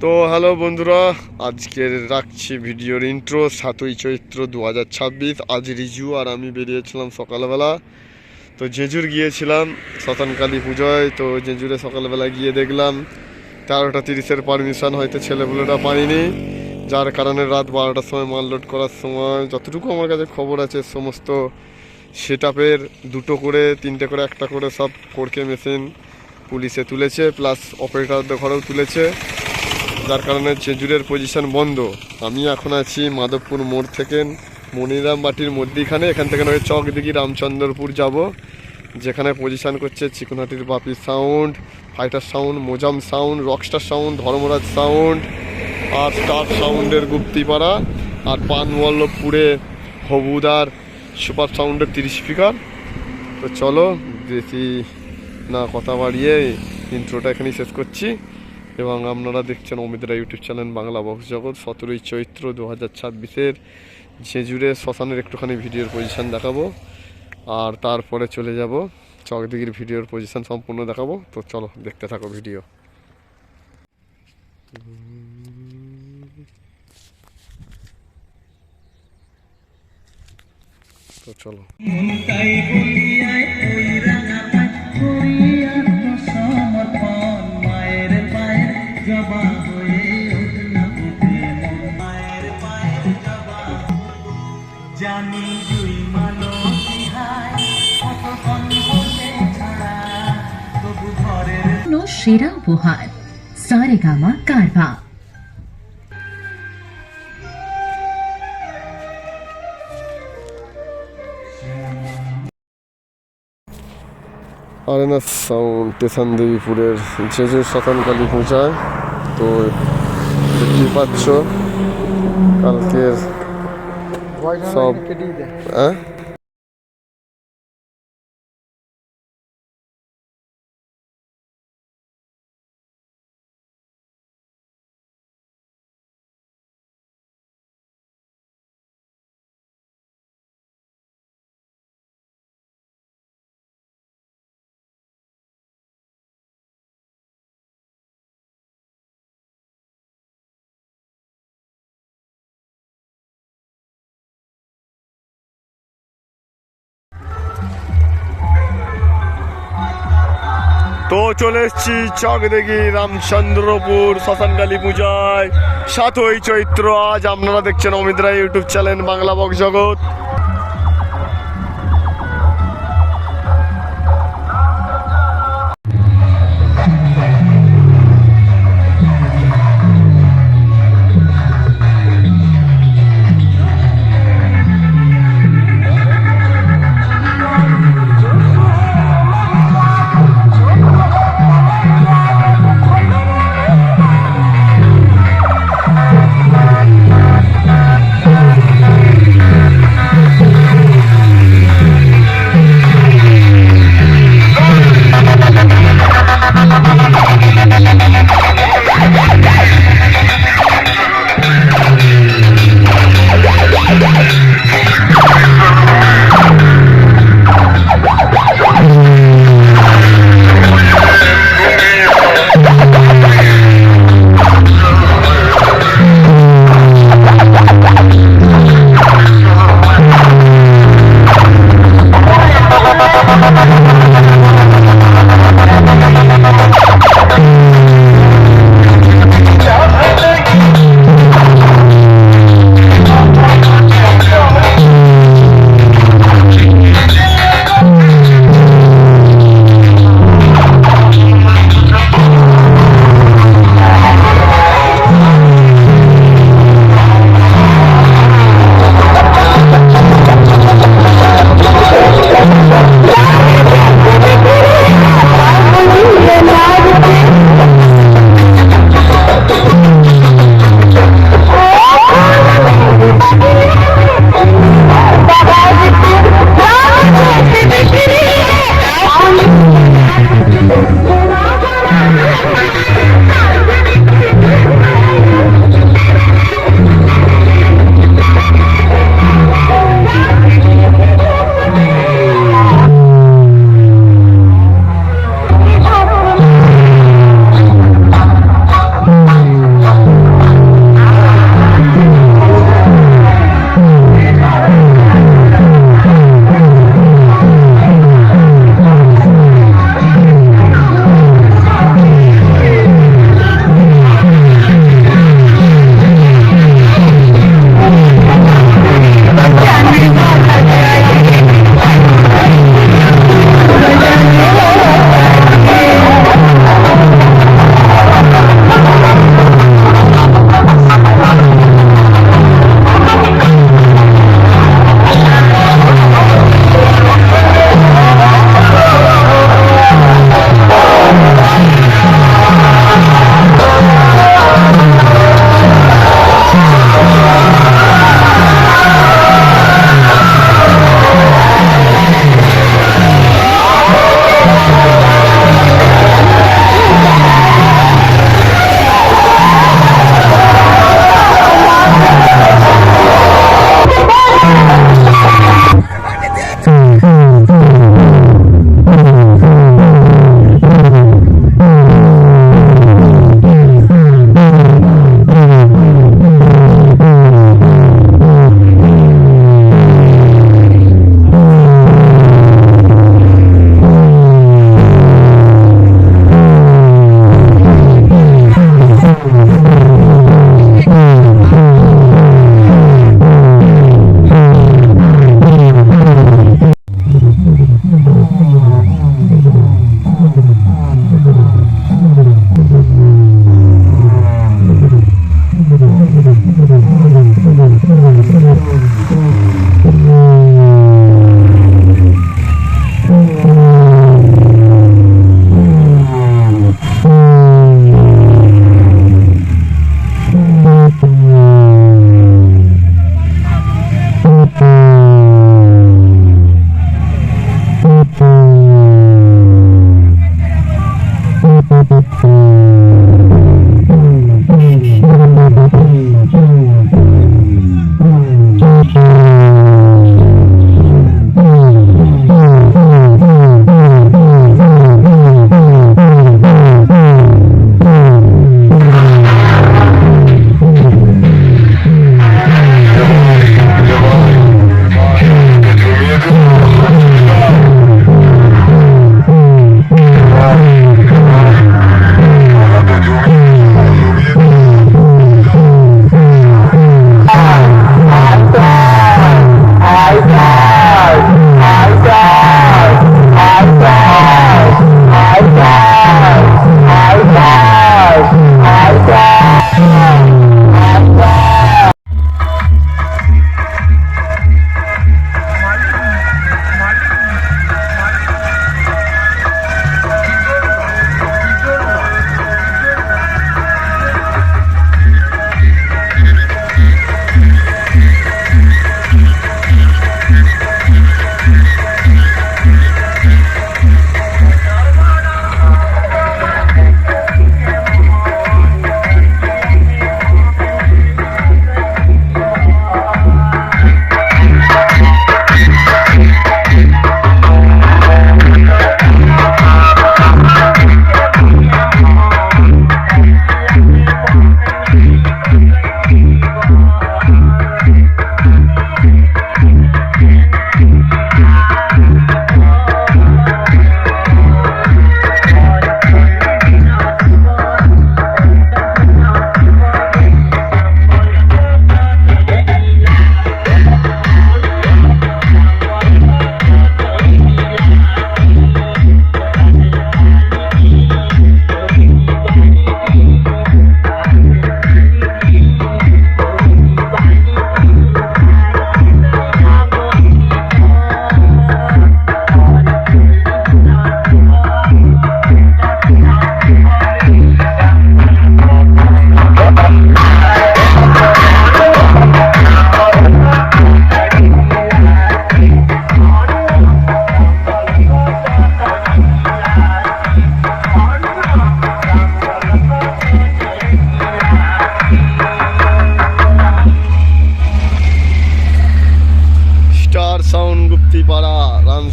তো হ্যালো বন্ধুরা, আজকের রাখছি ভিডিওর ইন্ট্রো। 7ই চৈত্র 2026। আজ রিজু আর আমি বেরিয়েছিলাম সকালবেলা। তো জেজুর গিয়েছিলাম শ্মশানকালী পুজোয়। তো জেজুরে সকালবেলা গিয়ে দেখলাম 13:30-এর পারমিশন হয়তো ছেলেপুলেরা পায়নি, যার কারণে রাত 12টার সময় মাল লোড করার সময় যতটুকু আমার কাছে খবর আছে সমস্ত সেট আপের 2টো করে 3টে করে 1টা করে সব কোরকে মেশিন পুলিশে তুলেছে, প্লাস অপারেটরদের ঘরেও তুলেছে, যার কারণে জেজুরের পজিশন বন্ধ। আমি এখন আছি মাধবপুর মোড় থেকে মনিরাম বাটির মধ্যেখানে। এখান থেকে নয় চকদিঘি রামচন্দ্রপুর যাব, যেখানে পজিশন করছে চিকনহাটির Bapi sound, fighter sound, Mojam sound, rockstar sound, Dharmaraj sound, আর স্টার সাউন্ডের গুপ্তিপাড়া, আর পানবল্লভপুরে হবুদার সুপার সাউন্ডের 30 স্পিকার। তো চলো বেশি না কথা বাড়িয়ে ইন্ট্রোটা এখানেই শেষ করছি। এবং আপনারা দেখছেন অমিতরা ইউটিউব চ্যানেল বাংলা বক্স জগৎ। 17ই চৈত্র 2026-এর জেজুরে শ্মশানের একটুখানি ভিডিওর পজিশান দেখাবো, আর তারপরে চলে যাব চকদিঘির ভিডিওর পজিশান সম্পূর্ণ দেখাবো। তো চলো দেখতে থাকো ভিডিও। তো চলো। সেরা উপহার সারেগামা কারভা। আরেনা সাউন্ড স্টেশন দেবীপুরের জেজুর শ্মশানকালী পূজায়। তো দেখতেই পাচ্ছ কালকের সব তো চলে এসছি চকদিঘি রামচন্দ্রপুর শ্মশানকালী পূজায় 7ই চৈত্র। আজ আপনারা দেখছেন অমিতরা ইউটিউব চ্যানেল বাংলা বক্স জগৎ।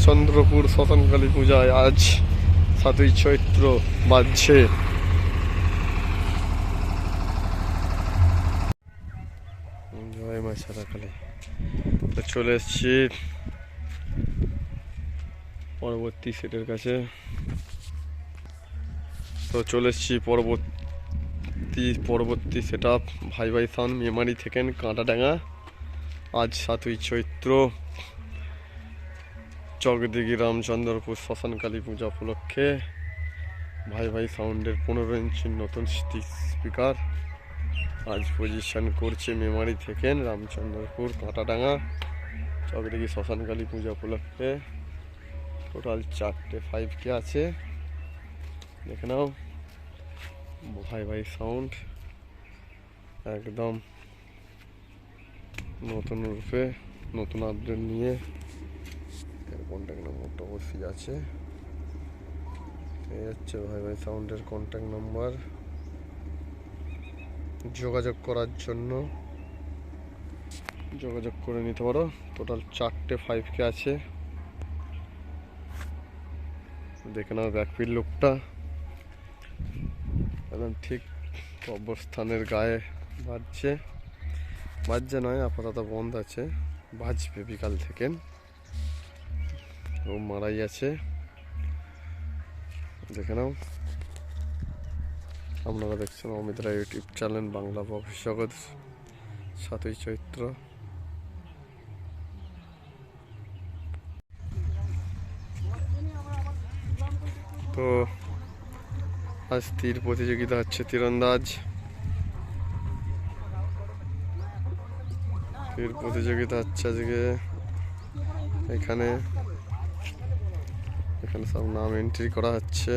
রামচন্দ্রপুর শ্মশানকালী পূজায় আজ 7ই চৈত্র বাজছে জয় মা সারাকালী। তো চলে এসছি পরবর্তী সেটের কাছে। তো চলে এসছি পরবর্তী সেট আপ ভাই ভাই সাউন্ড মেমারি থেকে কাঁটাডাঙ্গা। আজ 7ই চৈত্র চকদিঘি রামচন্দ্রপুর শ্মশানকালী পূজা উপলক্ষে ভাই ভাই সাউন্ডের 15 ইঞ্চির নতুন স্পিকার আজ পজিশন করছে মেমারি থেকে রামচন্দ্রপুর কাঁটাডাঙ্গা চকদিঘি শ্মশানকালী পূজা উপলক্ষে। টোটাল 4টে 5K আছে, দেখে নাও। ভাই ভাই সাউন্ড একদম নতুন রূপে নতুন আপডেট নিয়ে কন্ট্যাক্ট নম্বরটা অবশ্যই আছে। এই হচ্ছে ভাই ভাই সাউন্ডের কন্ট্যাক্ট নাম্বার, যোগাযোগ করার জন্য যোগাযোগ করে নিতে পারো। টোটাল 4টে 5K আছে, দেখে নাও। ব্যাকফিল লুকটা একদম ঠিক অবস্থানের গায়ে বাজছে নয়, আপাতত বন্ধ আছে, বাজবে বিকাল থেকে। ও মারাই আছে, দেখে নাও। আপনারা দেখছেন অমিত রায় ইউটিউব চ্যানেল বাংলা বক্স জগৎ 7ই চৈত্র। তো আজ তীর প্রতিযোগিতা হচ্ছে, তীরন্দাজ তীর প্রতিযোগিতা হচ্ছে আজকে। এখানে সব নাম এন্ট্রি করা হচ্ছে।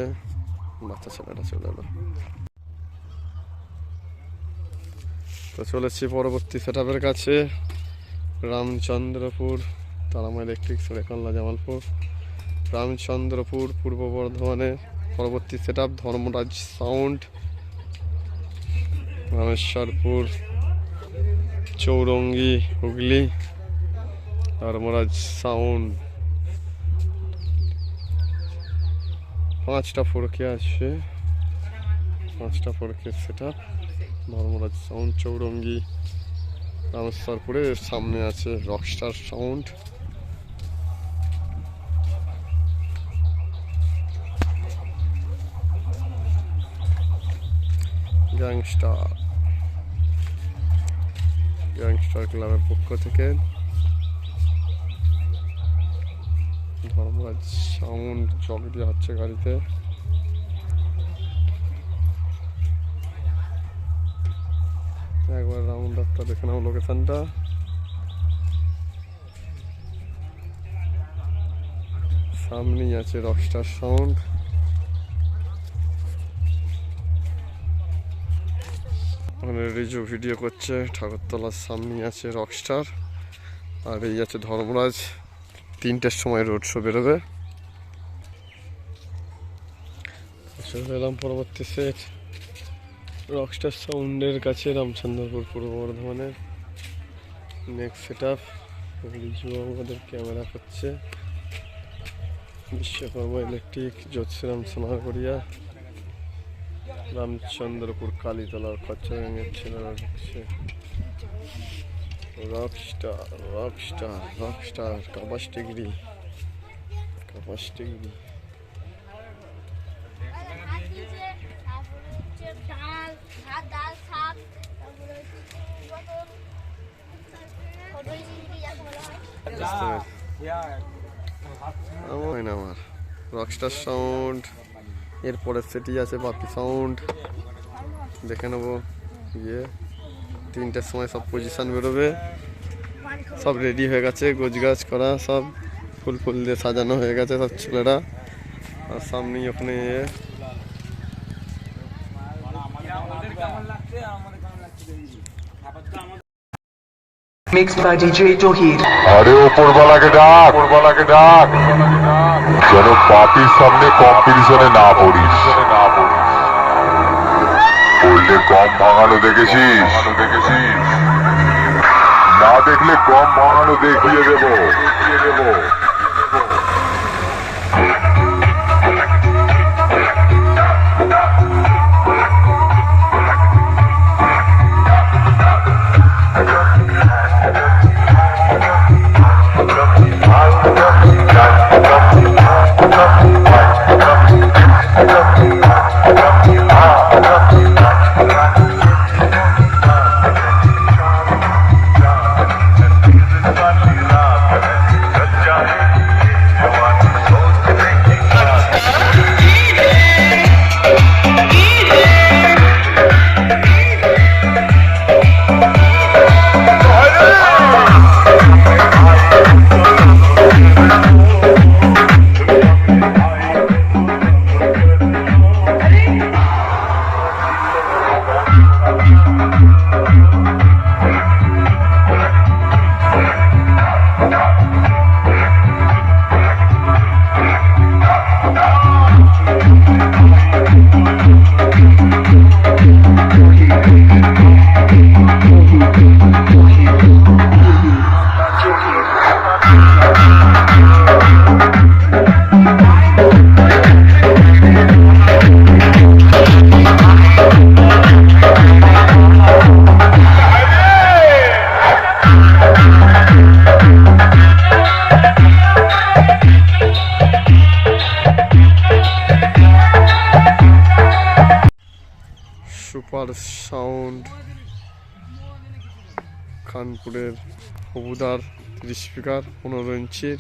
বাচ্চা ছেলেটা চলে এলো। তো চলেছি পরবর্তী সেট আপের কাছে, রামচন্দ্রপুর তারামা ইলেকট্রিক সুরেখাল্লা জামালপুর রামচন্দ্রপুর পূর্ব বর্ধমানে। পরবর্তী set up Dharmaraj sound Rameshwarpur Chowringhee Hooghly. Dharmaraj sound 5টা 4K আসছে, 5টা 4K set up Dharmaraj sound Chowringhee রামেশ্বরপুরে। সামনে আছে রকস্টার সাউন্ড। গ্যাংস্টার ক্লাবের পক্ষ থেকে ধর্মরাজ সাউন্ড চক দিয়ে হচ্ছে গাড়িতে। একবার রাউন্ড আপটা দেখে নাও লোকেশনটা। সামনেই আছে রকস্টার সাউন্ড। ওখানে রিজু ভিডিও করছে, ঠাকুরতলার সামনেই আছে রকস্টার, আর এই আছে ধর্মরাজ। 3টের সময় রোড শো বেরোবে। চলে এলাম পরবর্তী সেট রকস্টার সাউন্ডের কাছে, রামচন্দ্রপুর পূর্ব বর্ধমানের। নেক্সট সেট আপ রিজু আমাদের ক্যামেরা করছে। বিশ্বকর্মা ইলেকট্রিক জ্যোতিষরাম সোনারগড়িয়া রামচন্দ্রপুর কালীতলার খরচাগাঙের ছেলেরা ঢুকছে। রকস্টার কাপাসটিগড়ি। আমার রকস্টার সাউন্ড। এরপরে সেটি আছে বাপি সাউন্ড, দেখে নেবো। 3টের সময় সব পজিশন বেরোবে। সব রেডি হয়ে গেছে, গোছগাছ করা, সব ফুল দিয়ে সাজানো হয়ে গেছে সব ছেলেরা। আর সামনেই ওখানে Mixed by DJ Tohir. আরে উপরওয়ালাকে ডাক যেন পাপির সামনে কম্পিটিশনে না পড়িস। পড়লে কম ভাঙানো দেখেছিস, না দেখলে কম ভাঙানো দেখিয়ে দেবো। সুপার সাউন্ড, কানপুরের হবুদার 30 স্পিকার 15 ইঞ্চির,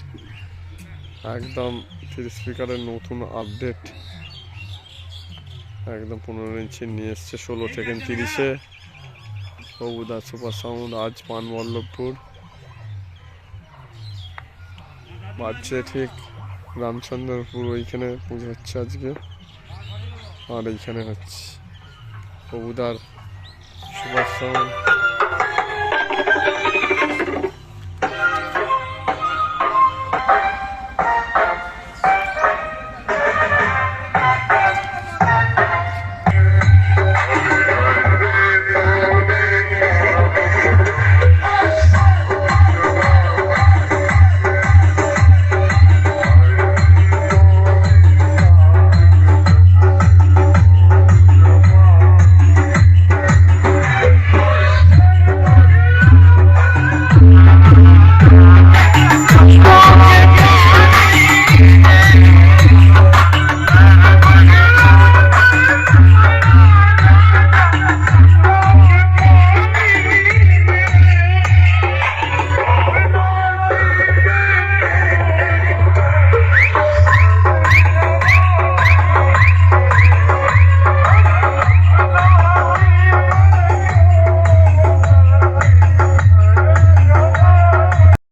একদম 30 স্পিকারের নতুন আপডেট, একদম 15 ইঞ্চি নিয়ে এসছে 16 থেকে 30-এ। হবুদার সুপার সাউন্ড আজ পানবল্লভপুর বাজছে ঠিক রামচন্দ্রপুর, ওইখানে পুজো হচ্ছে আজকে, আর এইখানে হচ্ছে হবুদার সুপার সাউন্ড।